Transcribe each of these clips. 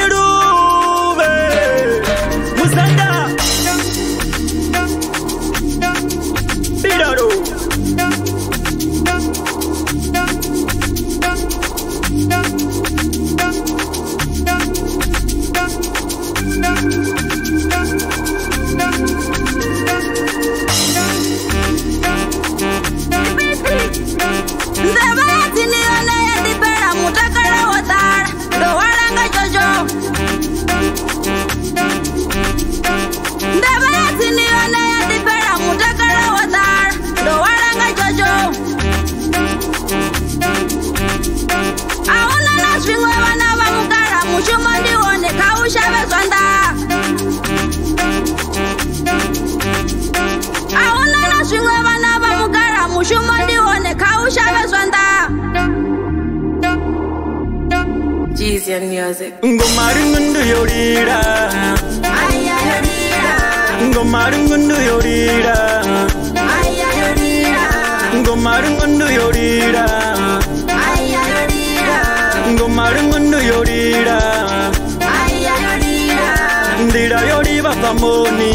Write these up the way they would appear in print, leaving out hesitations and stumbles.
Karudube Musanda Bidaro Music. Ngomarungundu yorira Aya yorira Ngomarungundu yorira Aya yorira Ngomarungundu yorira Aya yorira Ngomarungundu yorira Aya yorira Ndira yoriba pamoni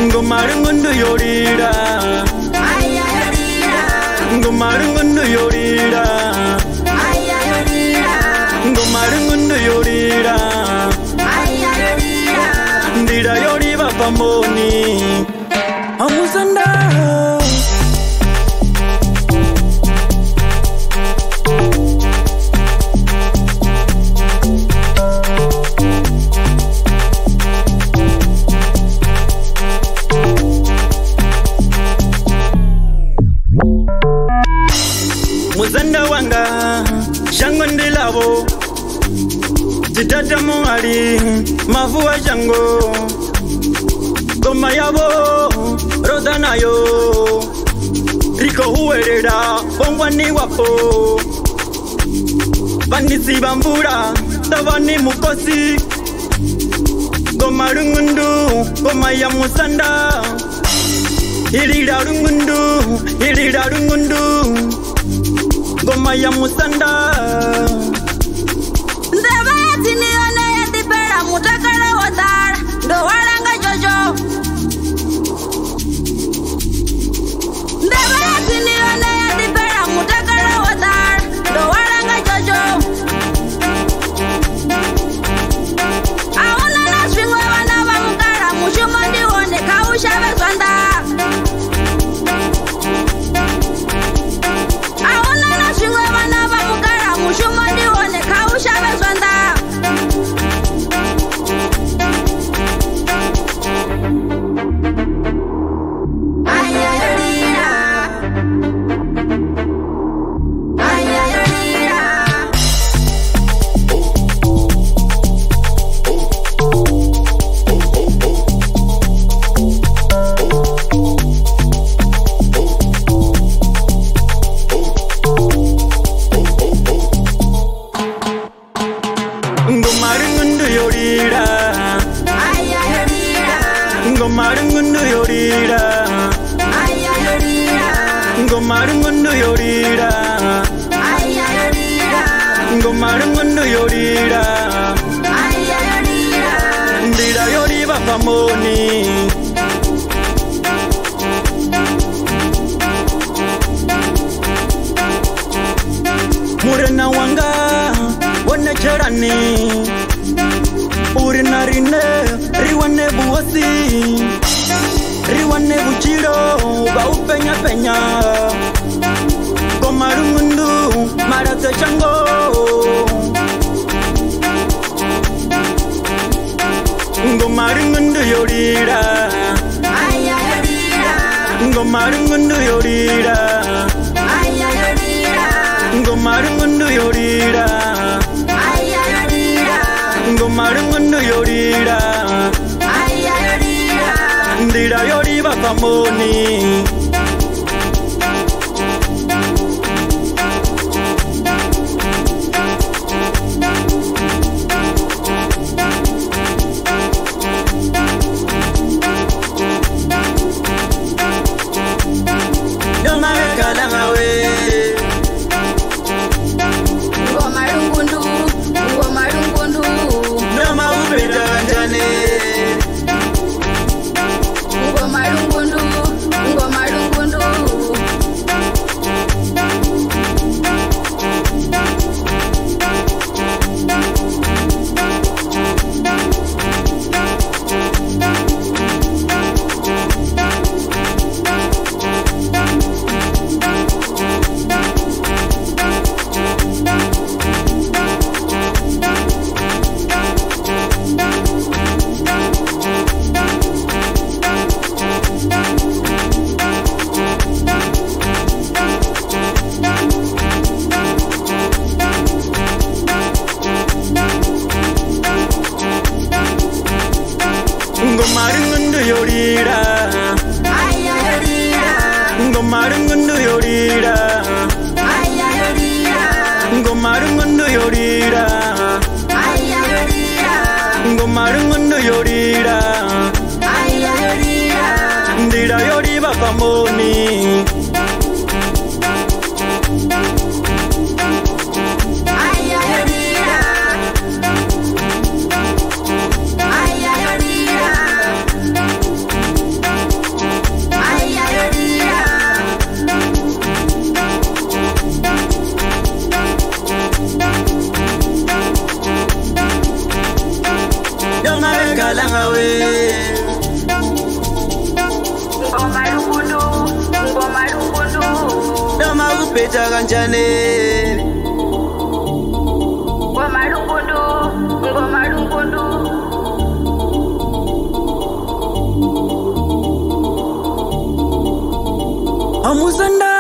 Ngomarungundu yorira Aya yorira Ngomarungundu yorira Ngomarungundu yorira Aya yorira Ndira yoriba pamoni Amusanda Muzanda wanga Shango ndilabo Titata mwari Mafuwa shango Goma yabo Roda nayo Riko huerera Bongwani wapo Vanisi bambura Tavani mukosi Goma rungundu Goma ya musanda Ilira rungundu Goma ya musanda Ndebati nione ya tipera mutakara watara Ndo waranga jojo Ndebati nione ya tipera mutakara watara Ndo waranga jojo Auna na swingwe wana wa mukara Mushumo ndiwone kausha beswanda Ngomarungundu yorira Aya yorira Ngomarungundu yorira Aya yorira Ngomarungundu yorira Aya yorira Ngomarungundu yorira Aya yorira Ndira yoriba pamoni Murena wanga Wane cherani Urina rine Riwane buwasi Riwane buchiro Baupenya penya Ngomarungundu Marate chango Ngomarungundu yorira Aya yorira Ngomarungundu yorira Aya yorira Ngomarungundu yorira Aya yorira Ngomarungundu yorira Aya yorira Ndira yoriba pamoni Don't bekala ngawe Ngoma lungundu Noma upeta kanjane Ngoma lungundu Ngomarungundu yorira Aya yorira Ngomarungundu yorira Aya yorira Ngomarungundu yorira Aya yorira Ngomarungundu yorira Aya yorira Ndira yoriba pamoni Aya yorira Aya yorira Aya yorira Noma bekala ngawe Ngoma lungundu Noma upeta kanjane Ngoma lungundu Amusanda